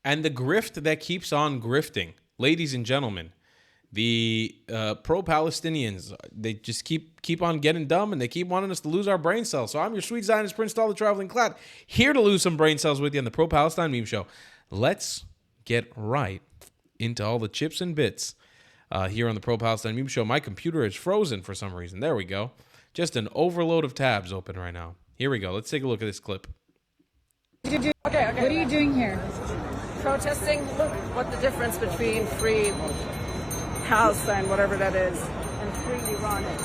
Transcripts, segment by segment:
And the grift that keeps on grifting, ladies and gentlemen, the pro-Palestinians, they just keep on getting dumb, and they keep wanting us to lose our brain cells. So I'm your sweet Zionist Prince, all the traveling clad, here to lose some brain cells with you on the Pro-Palestine Meme Show. Let's get right into all the chips and bits here on the Pro-Palestine Meme Show. My computer is frozen for some reason. There we go. Just an overload of tabs open right now. Here we go. Let's take a look at this clip. Okay. What are you doing here? Protesting. Look what the difference between free Palestine, whatever that is, and free Iran is.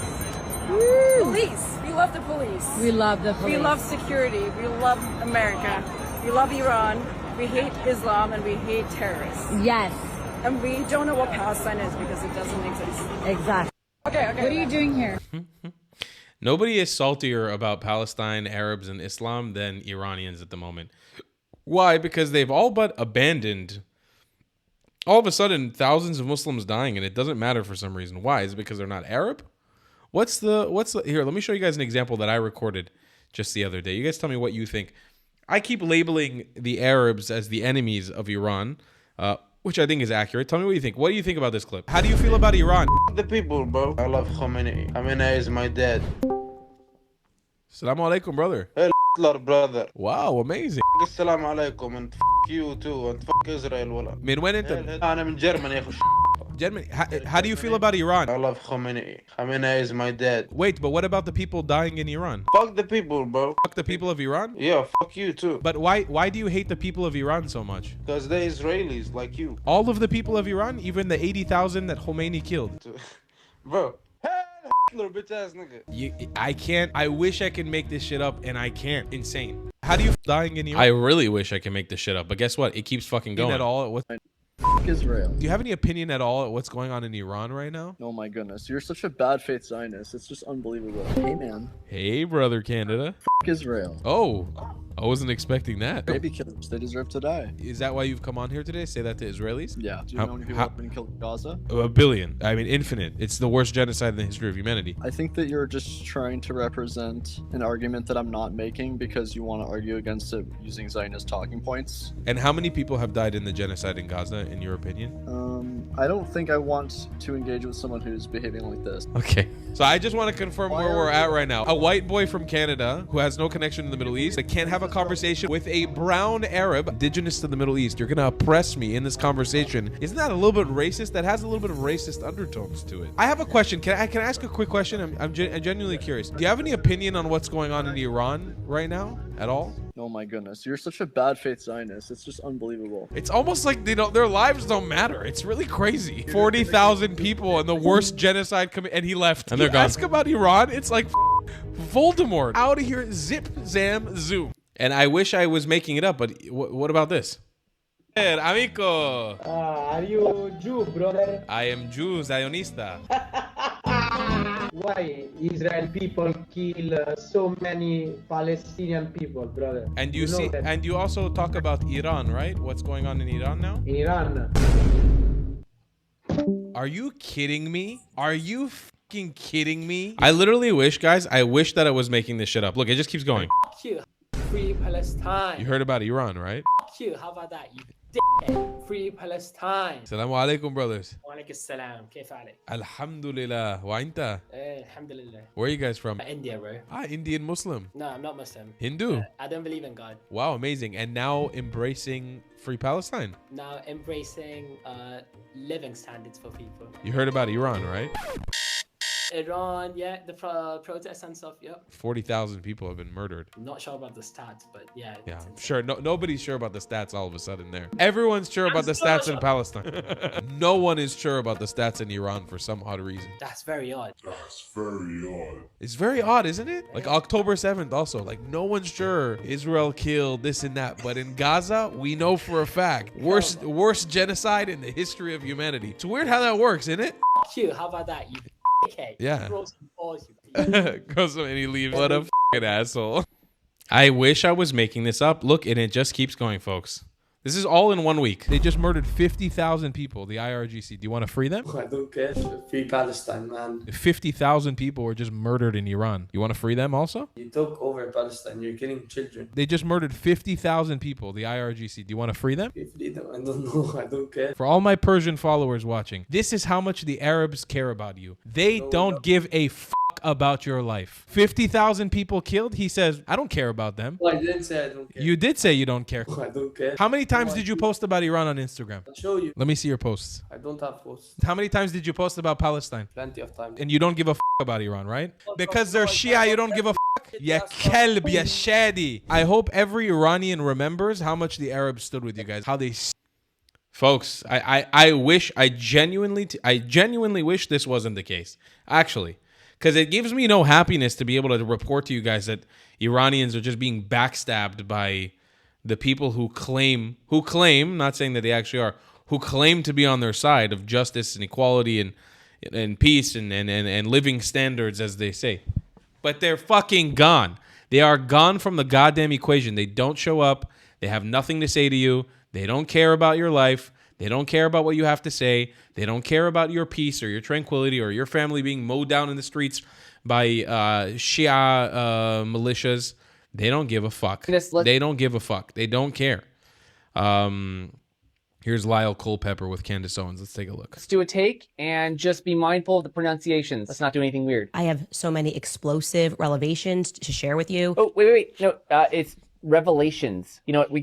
Woo! Police. We love the police. We love the police. We love security. We love America. We love Iran. We hate Islam and we hate terrorists. Yes. And we don't know what Palestine is because it doesn't exist. Exactly. Okay. What are you doing here? Nobody is saltier about Palestine, Arabs, and Islam than Iranians at the moment. Why? Because they've all but abandoned. All of a sudden, thousands of Muslims dying, and it doesn't matter for some reason. Why? Is it because they're not Arab? What's the here? Let me show you guys an example that I recorded just the other day. You guys tell me what you think. I keep labeling the Arabs as the enemies of Iran, which I think is accurate. Tell me what you think. What do you think about this clip? How do you feel about Iran? The people, bro. I love Khomeini. Khomeini is my dad. Assalamu alaikum, brother. Hey, Lord, brother. Wow, amazing. Assalamu alaikum and you too and Israel ولا. من وين انت؟ أنا من Germany يا أخو. Germany. How do you feel about Iran? I love Khomeini. Khomeini is my dad. Wait, but what about the people dying in Iran? Fuck the people, bro. Fuck the people of Iran? Yeah, fuck you too. But why do you hate the people of Iran so much? Because they're Israelis like you. All of the people of Iran, even the 80,000 that Khomeini killed. Bro. Hitler, bitch ass nigga. I can't. I wish I could make this shit up, and I can't. Insane. How do you dying in Iran? I really wish I could make this shit up, but guess what? It keeps fucking going. At all? What? Israel. Do you have any opinion at all at what's going on in Iran right now? Oh my goodness, you're such a bad faith Zionist. It's just unbelievable. Hey man. Hey brother Canada. Israel. Oh, I wasn't expecting that. Baby killers, they deserve to die. Is that why you've come on here today? Say that to Israelis? Yeah. Do you know how many people have been killed in Gaza? A billion. I mean, infinite. It's the worst genocide in the history of humanity. I think that you're just trying to represent an argument that I'm not making because you want to argue against it using Zionist talking points. And how many people have died in the genocide in Gaza, in your opinion? I don't think I want to engage with someone who's behaving like this. Okay. So I just want to confirm where we're at right now. A white boy from Canada who has no connection to the Middle East that can't have a conversation with a brown Arab indigenous to the Middle East. You're going to oppress me in this conversation. Isn't that a little bit racist? That has a little bit of racist undertones to it. I have a question. Can I ask a quick question? I'm genuinely curious. Do you have any opinion on what's going on in Iran right now at all? Oh my goodness, you're such a bad faith Zionist. It's just unbelievable. It's almost like their lives don't matter. It's really crazy. 40,000 people and the worst genocide and he left. And they're gone. Ask about Iran, it's like Voldemort. Out of here, zip, zam, zoom. And I wish I was making it up, but what about this? Hey, amigo. Are you Jew, brother? I am Jew, Zionista. Why Israel people kill so many Palestinian people, brother? And you see, and you also talk about Iran, right? What's going on in Iran now? In Iran. Are you kidding me? Are you fucking kidding me? I literally wish, guys, I wish that I was making this shit up. Look, it just keeps going. Free Palestine. You heard about Iran, right? You, how about that? You Free Palestine. Assalamu alaikum, brothers. Wa alaikum assalam. كيف عليك? Alhamdulillah. Wa anta? Alhamdulillah. Where are you guys from? India, bro. Indian Muslim. No, I'm not Muslim. Hindu. I don't believe in God. Wow, amazing. And now embracing free Palestine. Now embracing living standards for people. You heard about Iran, right? Iran, yeah, the protests and stuff, yep. 40,000 people have been murdered. I'm not sure about the stats, but yeah. Yeah, sure. Nobody's sure about the stats all of a sudden there. Everyone's sure about the stats in Palestine. No one is sure about the stats in Iran for some odd reason. That's very odd. That's very odd. It's very odd, isn't it? Like October 7th also. Like no one's sure Israel killed this and that. But in Gaza, we know for a fact. Worst genocide in the history of humanity. It's weird how that works, isn't it? You, how about that? You okay. Yeah. Grow some balls, Goes and he leaves. What a fucking asshole. I wish I was making this up. Look, and it just keeps going, folks. This is all in 1 week. They just murdered 50,000 people, the IRGC. Do you want to free them? I don't care. Free Palestine, man. 50,000 people were just murdered in Iran. You want to free them also? You took over Palestine. You're killing children. They just murdered 50,000 people, the IRGC. Do you want to free them? Free them. I don't know. I don't care. For all my Persian followers watching, this is how much the Arabs care about you. They don't give a about your life. 50,000 people killed. He says, I don't care about them. Well, I didn't say I don't care. You did say you don't care. I don't care. How many times did you post about Iran on Instagram? I'll show you. Let me see your posts. I don't have posts. How many times did you post about Palestine? Plenty of time. And you don't give a about Iran, right? Because they're Shia, you don't give a Ya kelb, ya shadi. I hope every Iranian remembers how much the Arabs stood with you guys. How they... Folks, I genuinely wish this wasn't the case. Actually. Because it gives me no happiness to be able to report to you guys that Iranians are just being backstabbed by the people who claim, not saying that they actually are, who claim to be on their side of justice and equality and peace and living standards, as they say. But they're fucking gone. They are gone from the goddamn equation. They don't show up. They have nothing to say to you. They don't care about your life. They don't care about what you have to say. They don't care about your peace or your tranquility or your family being mowed down in the streets by Shia militias. They don't give a fuck. They don't give a fuck. They don't care. Here's Lyle Culpepper with Candace Owens. Let's take a look. Let's do a take and just be mindful of the pronunciations. Let's not do anything weird. I have so many explosive revelations to share with you. Oh, wait. No, it's revelations. You know what? We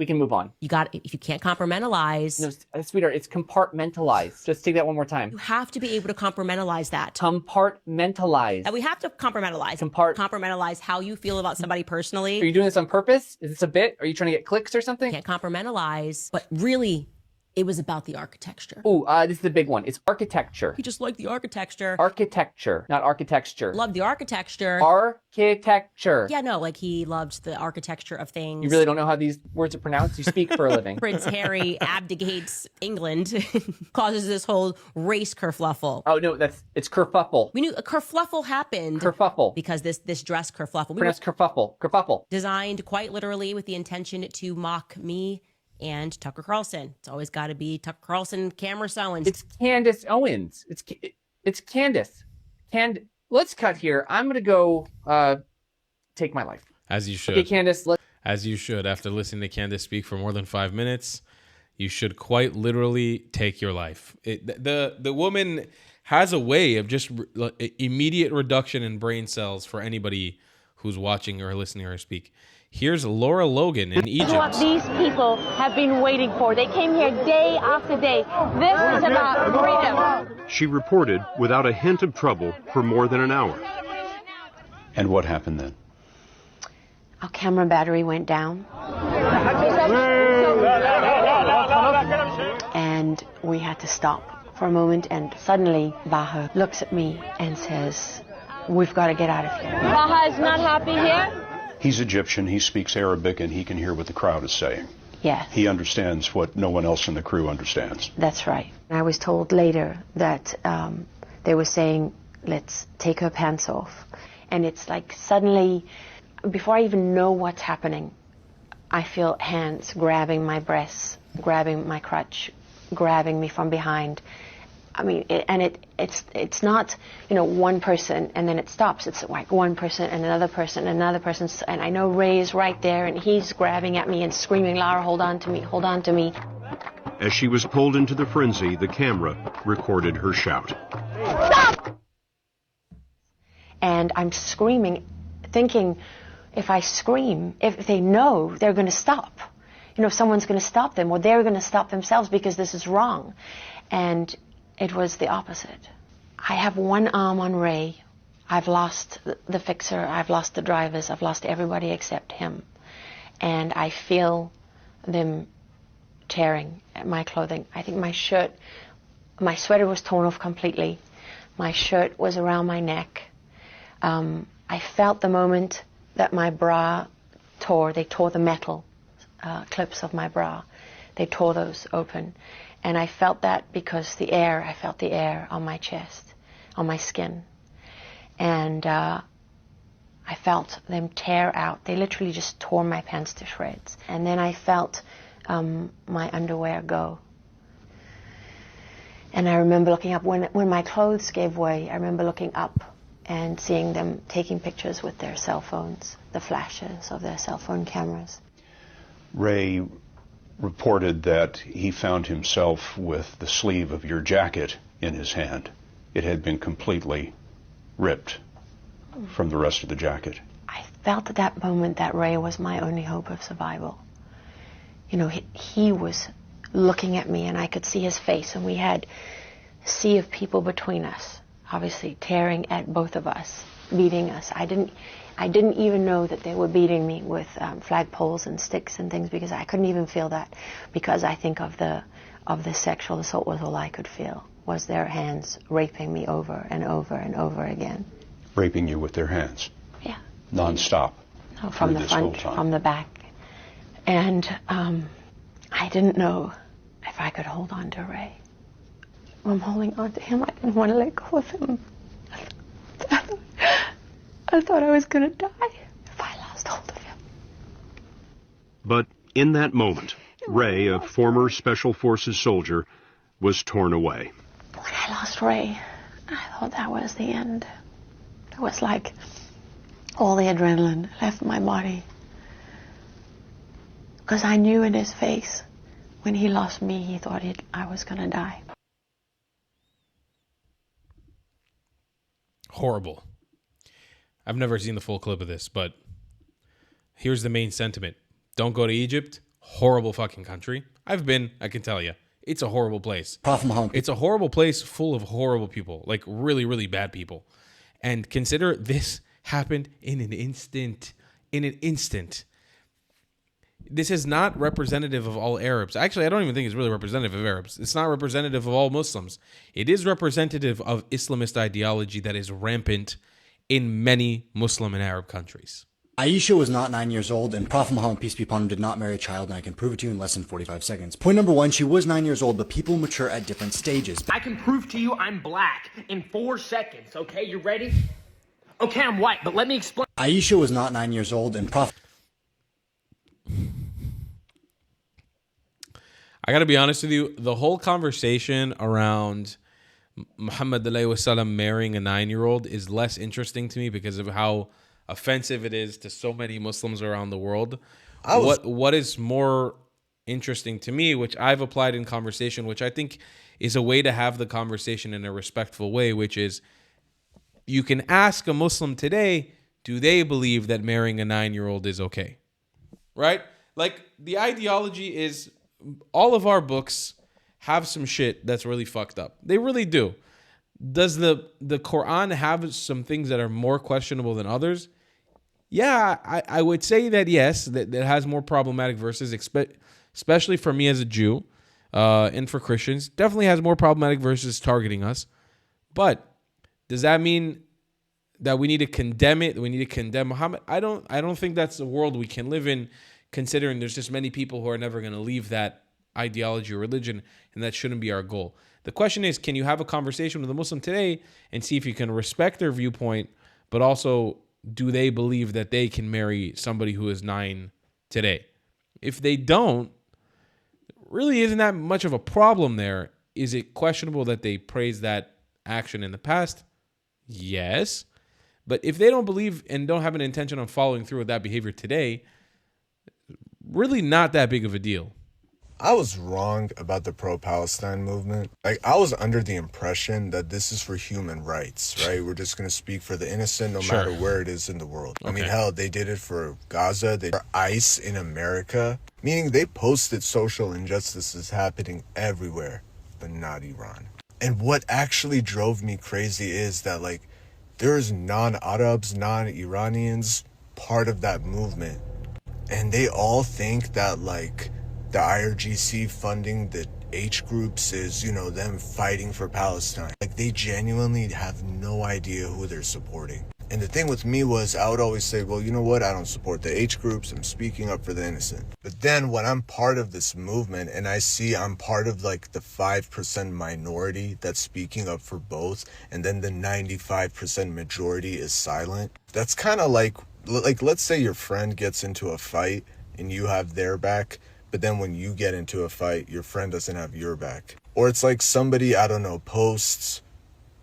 can move on. You got, if you can't compartmentalize. No, sweetheart, it's compartmentalize. Just take that one more time. You have to be able to compartmentalize that. Compartmentalize. And we have to compartmentalize. Compartmentalize how you feel about somebody personally. Are you doing this on purpose? Is this a bit? Are you trying to get clicks or something? Can't compartmentalize. But really, it was about the architecture. Ooh, this is the big one. It's architecture. You just like the architecture. Architecture, not architecture. Love the architecture. Architecture. Yeah, no, like he loved the architecture of things. You really don't know how these words are pronounced? You speak for a living. Prince Harry abdicates England, causes this whole race kerfluffle. Oh, no, it's kerfuffle. We knew a kerfluffle happened. Kerfuffle. Because this dress kerfluffle. Pronounced kerfuffle. Kerfuffle. Designed quite literally with the intention to mock me and Tucker Carlson. It's always got to be Tucker Carlson, Cameron Owens. It's Candace Owens. It's Candace. Let's cut here. I'm gonna go take my life. As you should. Okay, Candace. As you should. After listening to Candace speak for more than 5 minutes, you should quite literally take your life. The woman has a way of just immediate reduction in brain cells for anybody who's watching or listening to her speak. Here's Laura Logan in Egypt. What these people have been waiting for. They came here day after day. This is about freedom. She reported without a hint of trouble for more than an hour. And what happened then? Our camera battery went down. And we had to stop for a moment, and suddenly Baha looks at me and says, "We've got to get out of here." Baha is not happy here? He's Egyptian, he speaks Arabic, and he can hear what the crowd is saying. Yes. He understands what no one else in the crew understands. That's right. I was told later that they were saying, "Let's take her pants off." And it's like suddenly, before I even know what's happening, I feel hands grabbing my breasts, grabbing my crotch, grabbing me from behind. I mean, it's not, one person and then it stops. It's like one person and another person and another person. And I know Ray is right there and he's grabbing at me and screaming, "Lara, hold on to me, hold on to me." As she was pulled into the frenzy, the camera recorded her shout. Stop! And I'm screaming, thinking, if I scream, if they know, they're going to stop. Someone's going to stop them, or they're going to stop themselves because this is wrong. And it was the opposite. I have one arm on Ray. I've lost the fixer. I've lost the drivers. I've lost everybody except him. And I feel them tearing at my clothing. I think my sweater was torn off completely. My shirt was around my neck. I felt the moment that my bra tore. They tore the metal clips of my bra. They tore those open. And I felt that because I felt the air on my chest, on my skin. And I felt them tear out. They literally just tore my pants to shreds. And then I felt my underwear go. And I remember looking up, when my clothes gave way, I remember looking up and seeing them taking pictures with their cell phones, the flashes of their cell phone cameras. Ray reported that he found himself with the sleeve of your jacket in his hand. It had been completely ripped from the rest of the jacket. I felt at that moment that Ray was my only hope of survival. You know, he was looking at me and I could see his face, and we had a sea of people between us, obviously tearing at both of us, beating us. I didn't even know that they were beating me with flagpoles and sticks and things, because I couldn't even feel that, because I think of the sexual assault was all I could feel, was their hands raping me over and over and over again. Raping you with their hands? Yeah. Non-stop? No, from the front, from the back. And I didn't know if I could hold on to Ray. I'm holding on to him. I didn't want to let go of him. I thought I was going to die if I lost hold of him. But in that moment, Ray, a former Special Forces soldier, was torn away. When I lost Ray, I thought that was the end. It was like all the adrenaline left my body. Because I knew in his face, when he lost me, he thought I was going to die. Horrible. I've never seen the full clip of this, but here's the main sentiment. Don't go to Egypt. Horrible fucking country. I've been, I can tell you. It's a horrible place. It's a horrible place full of horrible people. Like really, really bad people. And consider this happened in an instant. In an instant. This is not representative of all Arabs. Actually, I don't even think it's really representative of Arabs. It's not representative of all Muslims. It is representative of Islamist ideology that is rampant in many Muslim and Arab countries. Aisha was not 9 years old, and Prophet Muhammad, peace be upon him, did not marry a child, and I can prove it to you in less than 45 seconds. Point number one, she was 9 years old, but people mature at different stages. I can prove to you I'm black in 4 seconds, okay? You ready? Okay, I'm white, but let me explain. Aisha was not 9 years old, and Prophet... I got to be honest with you, the whole conversation around Muhammad ﷺ marrying a 9-year-old is less interesting to me because of how offensive it is to so many Muslims around the world. What is more interesting to me, which I've applied in conversation, which I think is a way to have the conversation in a respectful way, which is you can ask a Muslim today, do they believe that marrying a 9-year-old is okay? Right? Like the ideology is all of our books have some shit that's really fucked up. They really do. Does the Quran have some things that are more questionable than others? Yeah, I would say that yes, that has more problematic verses, especially for me as a Jew, and for Christians. Definitely has more problematic verses targeting us. But does that mean that we need to condemn it? We need to condemn Muhammad? I don't think that's the world we can live in, considering there's just many people who are never going to leave that ideology or religion, and that shouldn't be our goal. The question is, can you have a conversation with a Muslim today and see if you can respect their viewpoint, but also do they believe that they can marry somebody who is 9 today? If they don't, really isn't that much of a problem there. Is it questionable that they praised that action in the past? Yes. But if they don't believe and don't have an intention on following through with that behavior today, really not that big of a deal. I was wrong about the pro-Palestine movement. Like, I was under the impression that this is for human rights, right? We're just going to speak for the innocent no matter where it is in the world. Okay. I mean, hell, they did it for Gaza. They did it for ICE in America, meaning they posted social injustices happening everywhere, but not Iran. And what actually drove me crazy is that, like, there's non-Arabs, non-Iranians part of that movement. And they all think that, like, the IRGC funding the H groups is, you know, them fighting for Palestine. Like, they genuinely have no idea who they're supporting. And the thing with me was, I would always say, well, you know what? I don't support the H groups. I'm speaking up for the innocent. But then when I'm part of this movement and I see I'm part of, like, the 5% minority that's speaking up for both, and then the 95% majority is silent, that's kind of like, let's say your friend gets into a fight and you have their back, but then when you get into a fight, your friend doesn't have your back. Or it's like somebody, I don't know, posts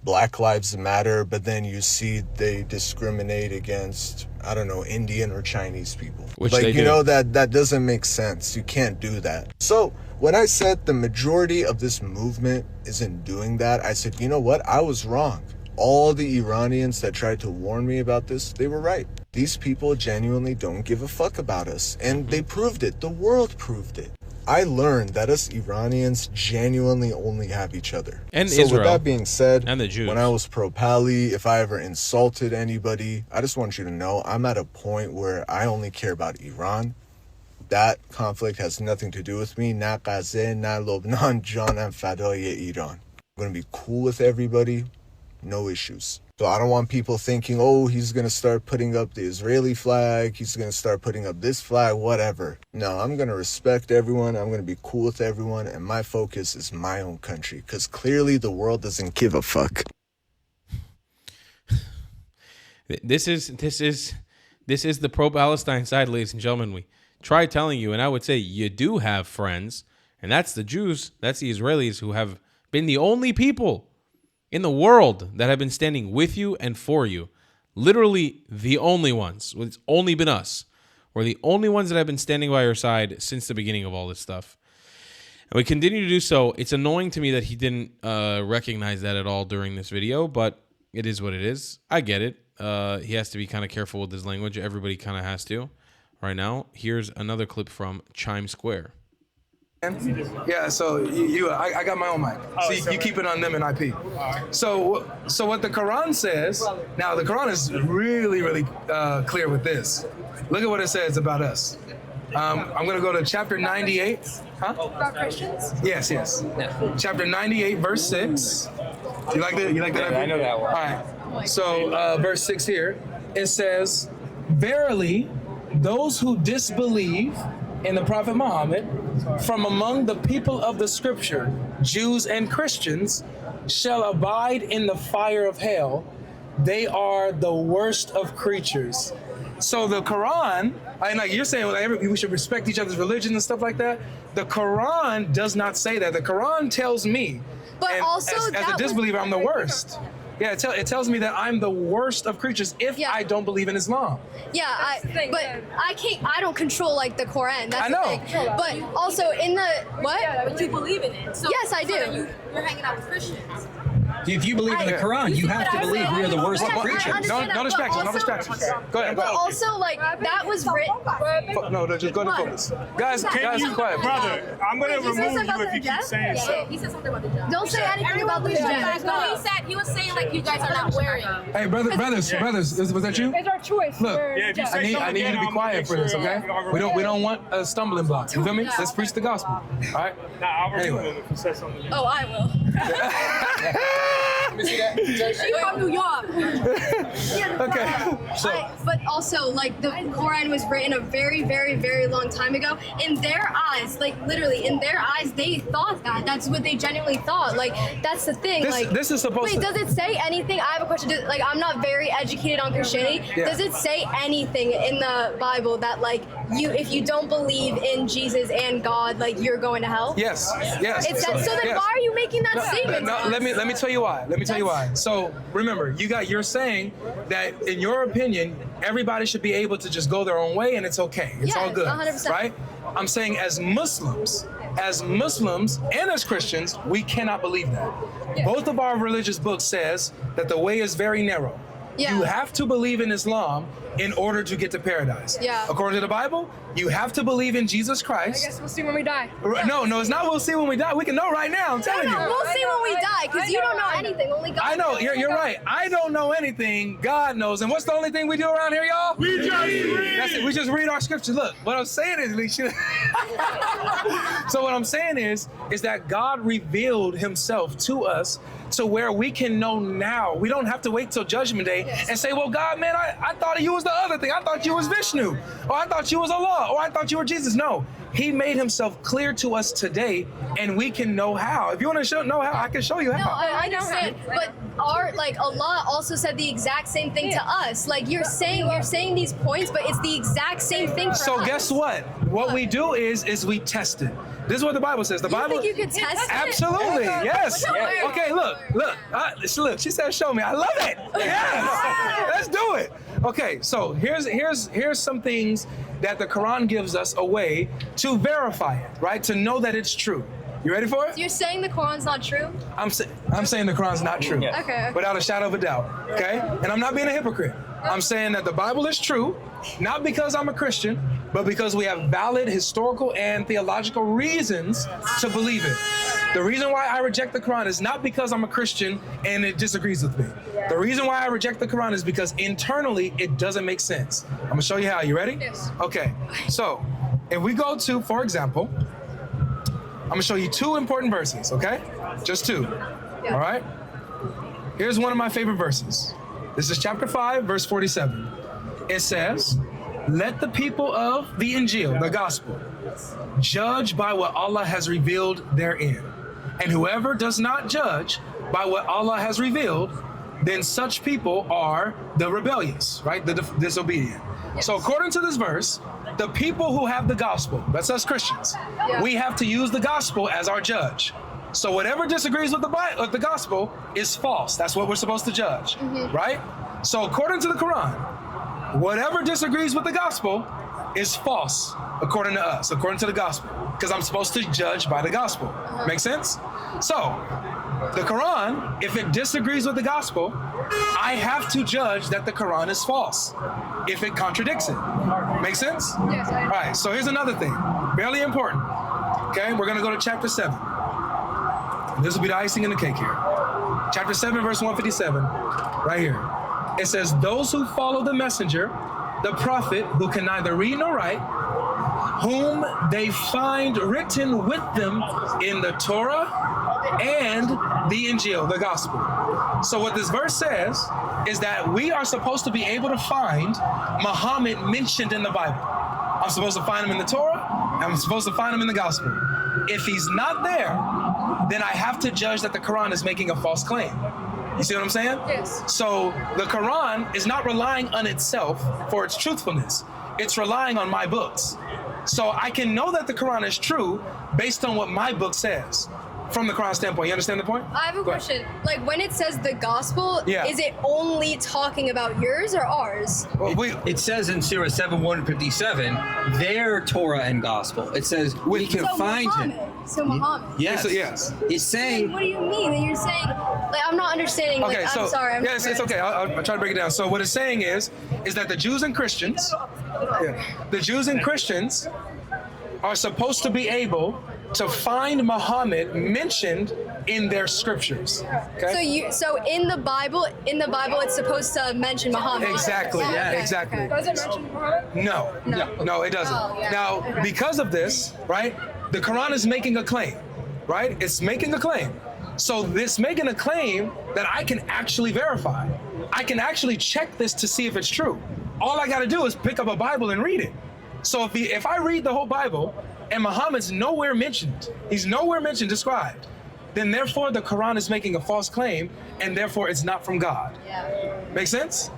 Black Lives Matter, but then you see they discriminate against, I don't know, Indian or Chinese people. Which like, they you do. know, that doesn't make sense. You can't do that. So when I said the majority of this movement isn't doing that, I said, you know what? I was wrong. All the Iranians that tried to warn me about this, they were right. These people genuinely don't give a fuck about us. And they proved it. The world proved it. I learned that us Iranians genuinely only have each other. And so Israel. With that being said, And the Jews. when I was pro-Pali, if I ever insulted anybody, I just want you to know I'm at a point where I only care about Iran. That conflict has nothing to do with me. Na Gaza, na Lebanon, Janam Fadaya Iran. I'm going to be cool with everybody. No issues. So I don't want people thinking, oh, he's going to start putting up the Israeli flag. He's going to start putting up this flag, whatever. No, I'm going to respect everyone. I'm going to be cool with everyone. And my focus is my own country. Because clearly the world doesn't give a fuck. This is the pro-Palestine side, ladies and gentlemen. We try telling you, and I would say you do have friends. And that's the Jews. That's the Israelis who have been the only people in the world that have been standing with you and for you. Literally the only ones. It's only been us. We're the only ones that have been standing by your side since the beginning of all this stuff. And we continue to do so. It's annoying to me that he didn't recognize that at all during this video, but it is what it is. I get it. He has to be kind of careful with his language. Everybody kind of has to. Right now, here's another clip from Chime Square. Yeah, so I got my own mic. So you keep it on them and IP. So what the Quran says, now the Quran is really, really clear with this. Look at what it says about us. I'm going to go to chapter 98. Huh? About Christians? Yes. Chapter 98, verse 6. You like that? Yeah, I know that one. All right. So verse 6 here, it says, verily, those who disbelieve in the Prophet Muhammad from among the people of the scripture, Jews and Christians, shall abide in the fire of hell. They are the worst of creatures. So the Quran, like you're saying, we should respect each other's religion and stuff like that. The Quran does not say that. The Quran tells me, but and also as a disbeliever, I'm the worst. Yeah, it tells me that I'm the worst of creatures if I don't believe in Islam. Yeah, I don't control like the Quran. That's I know. The thing. But also in the what? Yeah, but you believe in it. So, yes, I do. So you're hanging out with Christians. If you believe in the Quran, you have to believe we are the worst of creatures. No distractions. Go ahead. But also, like, that was written. No, just go to focus. Guys, quiet. Brother, I'm going to remove you if you keep saying so. He said something about the hijab. Don't say anything about the hijab. No, he was saying like you guys are not wearing. Hey, brothers, was that you? It's our choice. Look, I need you to be quiet for this, okay? We don't want a stumbling block. You feel me? Let's preach the gospel. All right? Nah, I'll remove him if he says something. Oh, I will. Let me see that. She from New York. Okay. So, but also, like, the Quran was written a very, very, very long time ago. In their eyes, like, literally, in their eyes, they thought that. That's what they genuinely thought. Like, that's the thing. This is supposed to... Wait, does it say anything? I have a question. Like, I'm not very educated on Christianity. Yeah. Does it say anything in the Bible that, like, if you don't believe in Jesus and God, like, you're going to hell? Yes. It says, so then why are you making that statement? Let me tell you why. So remember, you're saying that in your opinion, everybody should be able to just go their own way and it's okay. It's all good, 100%. right? I'm saying as Muslims and as Christians, we cannot believe that. Yeah. Both of our religious books says that the way is very narrow. Yeah. You have to believe in Islam in order to get to paradise. Yeah. According to the Bible, you have to believe in Jesus Christ. I guess we'll see when we die. No, it's not we'll see when we die. We can know right now, I'm telling you. We'll see when we die, because you don't know anything. Only God I know, knows. you're right. I don't know anything. God knows. And what's the only thing we do around here, y'all? We just read. That's it. We just read our scriptures. Look, what I'm saying is, Alicia. So what I'm saying is that God revealed himself to us to where we can know now. We don't have to wait till Judgment Day and say, well, God, man, I thought you was the other thing. I thought you was Vishnu, or I thought you was Allah, or I thought you were Jesus. No, he made himself clear to us today, and we can know how. If you want to know how, I can show you how. No, I understand, but Allah also said the exact same thing to us. Like you're saying these points, but it's the exact same thing for us. So guess what? What we do is we test it. This is what the Bible says. The Bible. You think you could test it? Absolutely, yes. Yeah. Okay, look. Look. She said, "Show me." I love it. Yes. Let's do it. Okay, so here's some things that the Quran gives us a way to verify it, right? To know that it's true. You ready for it? So you're saying the Quran's not true? I'm saying the Quran's not true. Okay. Without a shadow of a doubt. Okay? And I'm not being a hypocrite. I'm saying that the Bible is true, not because I'm a Christian, but because we have valid historical and theological reasons to believe it. The reason why I reject the Quran is not because I'm a Christian and it disagrees with me. The reason why I reject the Quran is because internally it doesn't make sense. I'm gonna show you how. You ready? Yes. Okay. So if we go to, for example, I'm gonna show you two important verses, okay? Just two, all right? Here's one of my favorite verses. This is chapter 5, verse 47. It says, let the people of the Injil, the gospel, judge by what Allah has revealed therein. And whoever does not judge by what Allah has revealed, then such people are the rebellious, right? The disobedient. So according to this verse, the people who have the gospel, that's us Christians, we have to use the gospel as our judge. So whatever disagrees with the gospel is false. That's what we're supposed to judge, right? So according to the Quran, whatever disagrees with the gospel is false, according to us, according to the gospel, because I'm supposed to judge by the gospel. Make sense? So the Quran, if it disagrees with the gospel, I have to judge that the Quran is false if it contradicts it. Make sense? Yes. All right, so here's another thing, fairly important. Okay, we're gonna go to chapter 7. This will be the icing in the cake here. Chapter 7, verse 157, right here. It says, those who follow the messenger, the prophet who can neither read nor write, whom they find written with them in the Torah and the Injil, the gospel. So what this verse says is that we are supposed to be able to find Muhammad mentioned in the Bible. I'm supposed to find him in the Torah, I'm supposed to find him in the gospel. If he's not there, then I have to judge that the Quran is making a false claim. You see what I'm saying? Yes. So the Quran is not relying on itself for its truthfulness. It's relying on my books. So I can know that the Quran is true based on what my book says. From the Quran standpoint, you understand the point? I have a question. Like when it says the gospel, is it only talking about yours or ours? Well, it says in Surah 7:157, their Torah and gospel. It says we can find him. So Muhammad. Yes. Yes. It's saying. What do you mean? That you're saying, like, I'm not understanding. Okay, like, so I'm sorry. yes, it's okay. I'll try to break it down. So what it's saying is that the Jews and Christians are supposed to be able to find Muhammad mentioned in their scriptures. Okay? So in the Bible, it's supposed to mention Muhammad. Exactly. Okay, Exactly. okay. Does it mention Muhammad? No, it doesn't. Oh, yeah. Now, Okay. because of this, right, the Quran is making a claim, right? It's making a claim. So this making a claim that I can actually verify. I can actually check this to see if it's true. All I got to do is pick up a Bible and read it. So if I read the whole Bible and Muhammad's nowhere mentioned, he's nowhere mentioned, described, then therefore the Quran is making a false claim and therefore it's not from God. Make sense?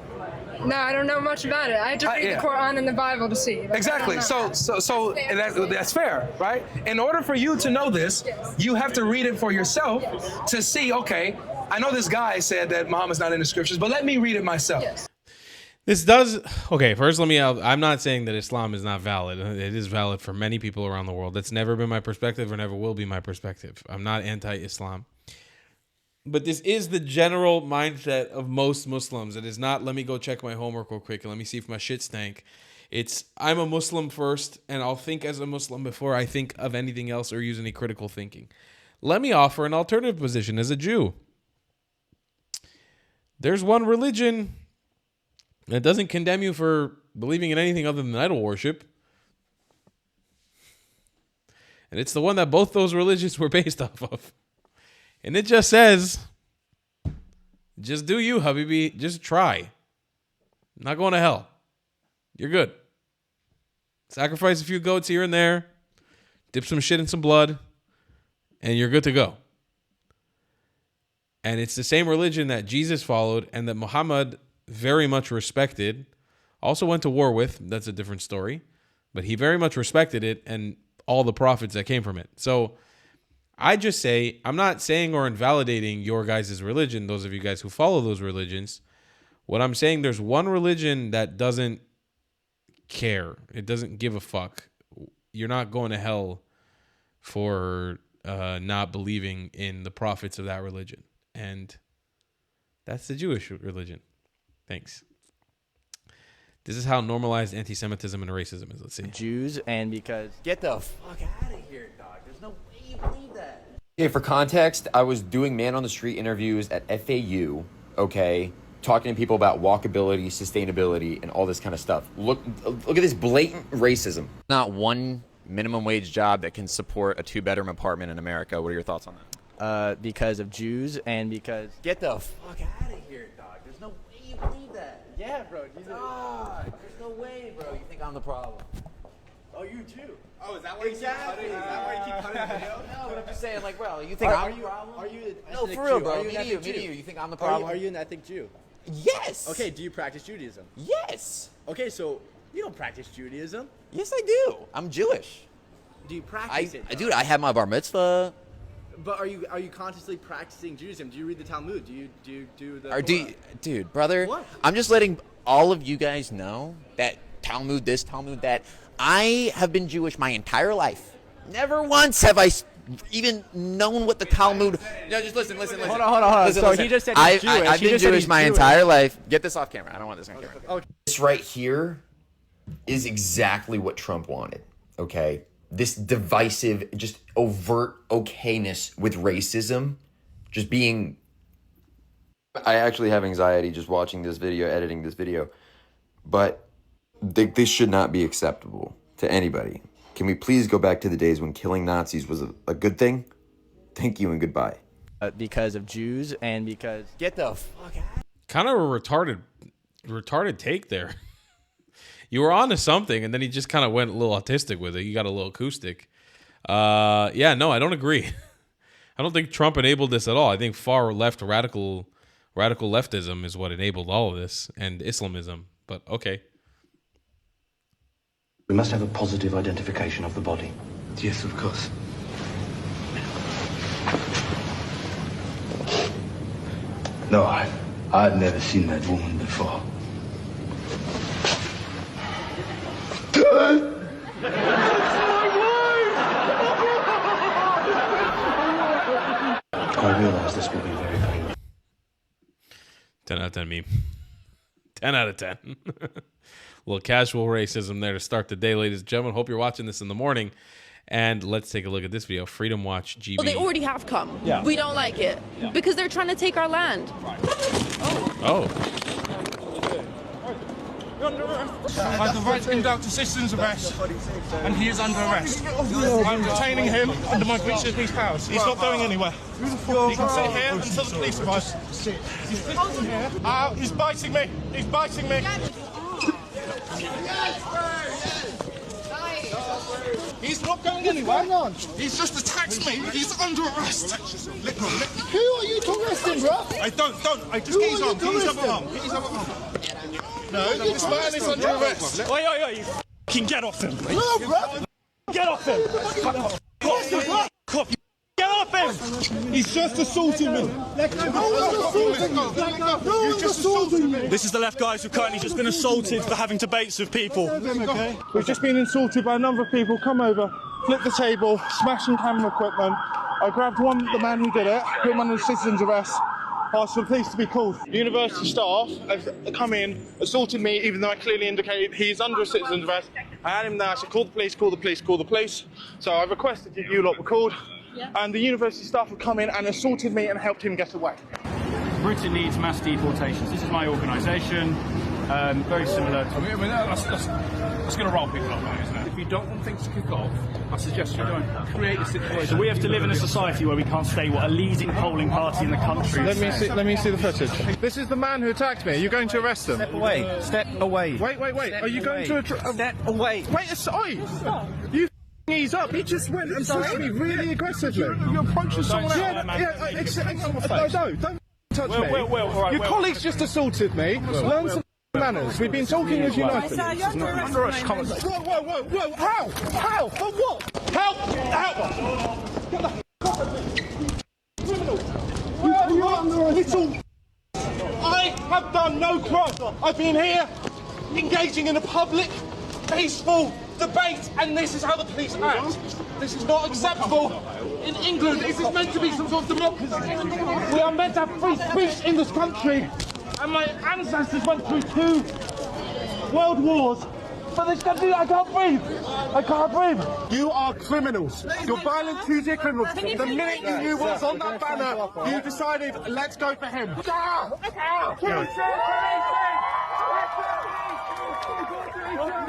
No, I don't know much about it. I had to read the Quran and the Bible to see. Like, Exactly. I don't know. So and that's fair, right? In order for you to know this, you have to read it for yourself to see, okay, I know this guy said that Muhammad's not in the scriptures, but let me read it myself. This does, okay, first I'm not saying that Islam is not valid. It is valid for many people around the world. That's never been my perspective or never will be my perspective. I'm not anti-Islam. But this is the general mindset of most Muslims. It is not, let me go check my homework real quick and let me see if my shit stank. It's, I'm a Muslim first and I'll think as a Muslim before I think of anything else or use any critical thinking. Let me offer an alternative position as a Jew. There's one religion that doesn't condemn you for believing in anything other than idol worship. And it's the one that both those religions were based off of. And it just says, just do you, Habibi. Just try. Not going to hell. You're good. Sacrifice a few goats here and there. Dip some shit in some blood. And you're good to go. And it's the same religion that Jesus followed and that Muhammad very much respected, also went to war with. That's a different story. But he very much respected it and all the prophets that came from it. So I just say, I'm not saying or invalidating your guys' religion, those of you guys who follow those religions. What I'm saying, there's one religion that doesn't care. It doesn't give a fuck. You're not going to hell for not believing in the prophets of that religion. And that's the Jewish religion. Thanks. This is how normalized anti-Semitism and racism is. Let's see. Jews, and because... Get the fuck out of here, dog. There's no way you believe that. Okay, for context, I was doing man-on-the-street interviews at FAU, okay, talking to people about walkability, sustainability, and all this kind of stuff. Look at this blatant racism. Not one minimum wage job that can support a two-bedroom apartment in America. What are your thoughts on that? Because of Jews, and because... Get the fuck out of here, dog. There's no way you believe that. Yeah, bro. Dog, there's no way, bro. You think I'm the problem. Oh, you too. Oh, is that why Exactly. you keep cutting? Is that why you keep cutting the video? No, but I'm just saying, like, bro, you think I'm the problem? Are you No, for real, bro. Me to you. You think I'm the problem? Are you an ethnic Jew? Yes. Okay, do you practice Judaism? Yes. Okay, so you don't practice Judaism. Yes, I do. I'm Jewish. Do you practice it? Dude, I have my bar mitzvah. But are you consciously practicing Judaism? Do you read the Talmud? Do you do the Dude, brother, What? I'm just letting all of you guys know that Talmud this, Talmud that. I have been Jewish my entire life. Never once have I even known what the Talmud... No, just listen. Hold on. Listen, So listen. he just said he's Jewish. I've He been just said Jewish he's my Jewish. entire life. Get this off camera. I don't want this on camera. Okay. This right here is exactly what Trump wanted, okay? This divisive, just overt okayness with racism, just being... I actually have anxiety just watching this video, editing this video, but this should not be acceptable to anybody. Can we please go back to the days when killing Nazis was a good thing? Thank you and goodbye. Because of Jews, and because... Get the fuck out. Kind of a retarded take there. You were onto something, and then he just kind of went a little autistic with it. You got a little acoustic. Yeah, no, I don't agree. I don't think Trump enabled this at all. I think far left radical leftism is what enabled all of this, and Islamism. But okay. We must have a positive identification of the body. Yes, of course. No, I'd never seen that woman before. I realize this will be very painful. 10 out of 10 meme. 10 out of 10. Little casual racism there to start the day, ladies and gentlemen. Hope you're watching this in the morning. And let's take a look at this video. Freedom Watch GB. Well, they already have come. Yeah. We don't like it because they're trying to take our land. Oh. I have the right to conduct a citizen's arrest, and he is under arrest. I'm detaining him under my breach of police powers. He's not going anywhere. He can sit here until the police arrive. He's sitting here. He's biting me. He's biting me. He's not going anywhere. He's just attacked me. He's under arrest. Who are you to arrest him, bro? I don't. I just get his arm. Get his other arm. Get his other arm. No, this man is under arrest. Oi, you fucking get off him. No, bro. Get off him. Cop, get off him. He's just assaulting me. This is the left guys who've currently just been assaulted for having debates with people. Okay. We've just been insulted by a number of people. Come over, flip the table, smashing camera equipment. I grabbed the man who did it, put him under citizen's arrest. Asked for the police to be called. University staff have come in, assaulted me, even though I clearly indicated he's under a citizen's arrest. I had him there, I said, call the police, call the police, call the police. So I requested that you lot were called, and the university staff have come in and assaulted me and helped him get away. Britain needs mass deportations. This is my organisation, very similar to... that's going to roll people up, isn't it? If you don't want things to kick off, I suggest you don't create a situation. So we have to live in a society where we can't say what a leading polling party in the country Let is. me see the footage. This is the man who attacked me. Are you going to arrest him? Step away. Step away. Wait. Step Are you going away. to... Step away. Wait, oi! You ease up. He just went and touched me really aggressively. You're approaching someone else. Don't touch me. Your colleague's just assaulted me. Learn some manners. We've been talking as united. Under arrest, come on. Whoa. How? For what? How? Get the f*** off of me. Criminal. You're under arrest. I have done no crime. I've been here engaging in a public, peaceful debate, and this is how the police act. This is not acceptable in England. This is meant to be some sort of democracy. We are meant to have free speech in this country, and my ancestors went through 2 world wars. For this country, I can't breathe. I can't breathe. You are criminals. You're violent Tuesday criminals. The minute you knew what was on that banner, you decided, let's go for him.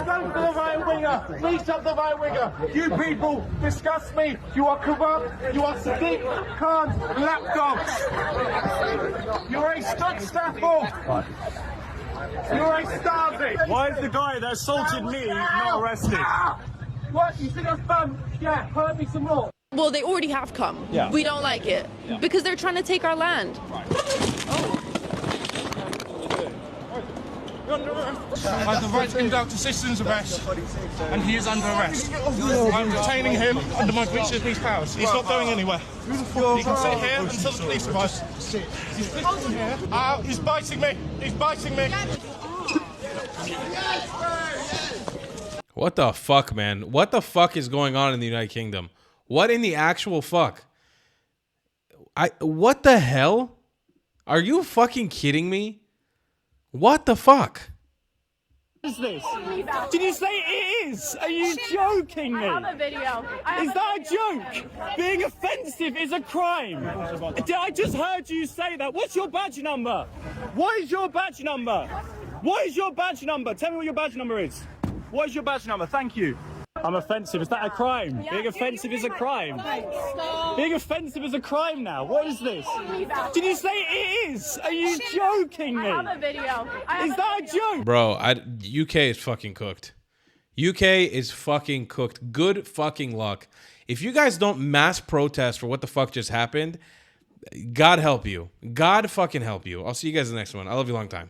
Don't the right winger. Please up the right winger. You people disgust me. You are corrupt. You are Sadiq Khan's lapdogs. You're a stud staffel. You're a starving. Why is the guy that assaulted me not arrested? What? You think that's fun? Yeah, hurt me some more. Well, they already have come. Yeah. We don't like it because they're trying to take our land. I have the right to conduct a citizen's arrest, and he is under arrest. I'm detaining him under my breach of police powers. He's not going anywhere. He can sit here until the police arrive. He's sitting here. He's biting me. He's biting me. What the fuck, man? What the fuck is going on in the United Kingdom? What in the actual fuck? What the hell? Are you fucking kidding me? What the fuck? What is this? Did you say it is? Are you joking me? I have a video. Is that a joke? Being offensive is a crime. Did I just heard you say that? What's your badge number? What is your badge number? What is your badge number? Tell me what your badge number is. What is your badge number? Thank you. I'm offensive. Is that a crime? Being offensive is a crime. Being offensive is a crime now. What is this? Did you say it is? Are you joking me? I have a video. Is that a joke? Bro, UK is fucking cooked. UK is fucking cooked. Good fucking luck. If you guys don't mass protest for what the fuck just happened, God help you. God fucking help you. I'll see you guys in the next one. I love you long time.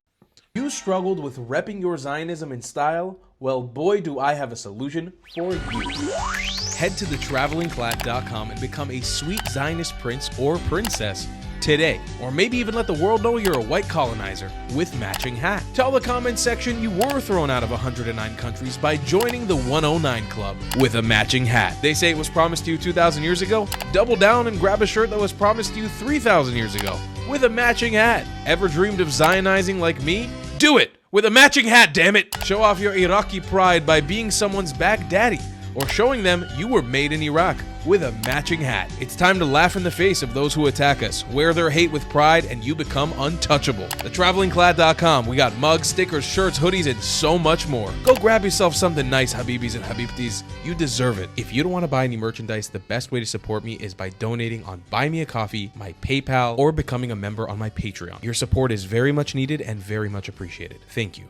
You struggled with repping your Zionism in style? Well, boy, do I have a solution for you. Head to thetravelingclad.com and become a sweet Zionist prince or princess today. Or maybe even let the world know you're a white colonizer with matching hat. Tell the comments section you were thrown out of 109 countries by joining the 109 Club with a matching hat. They say it was promised to you 2,000 years ago? Double down and grab a shirt that was promised to you 3,000 years ago with a matching hat. Ever dreamed of Zionizing like me? Do it with a matching hat, damn it! Show off your Iraqi pride by being someone's Baghdadi, or showing them you were made in Iraq with a matching hat. It's time to laugh in the face of those who attack us, wear their hate with pride, and you become untouchable. TheTravelingClad.com. We got mugs, stickers, shirts, hoodies, and so much more. Go grab yourself something nice, Habibis and Habibtis. You deserve it. If you don't want to buy any merchandise, the best way to support me is by donating on Buy Me a Coffee, my PayPal, or becoming a member on my Patreon. Your support is very much needed and very much appreciated. Thank you.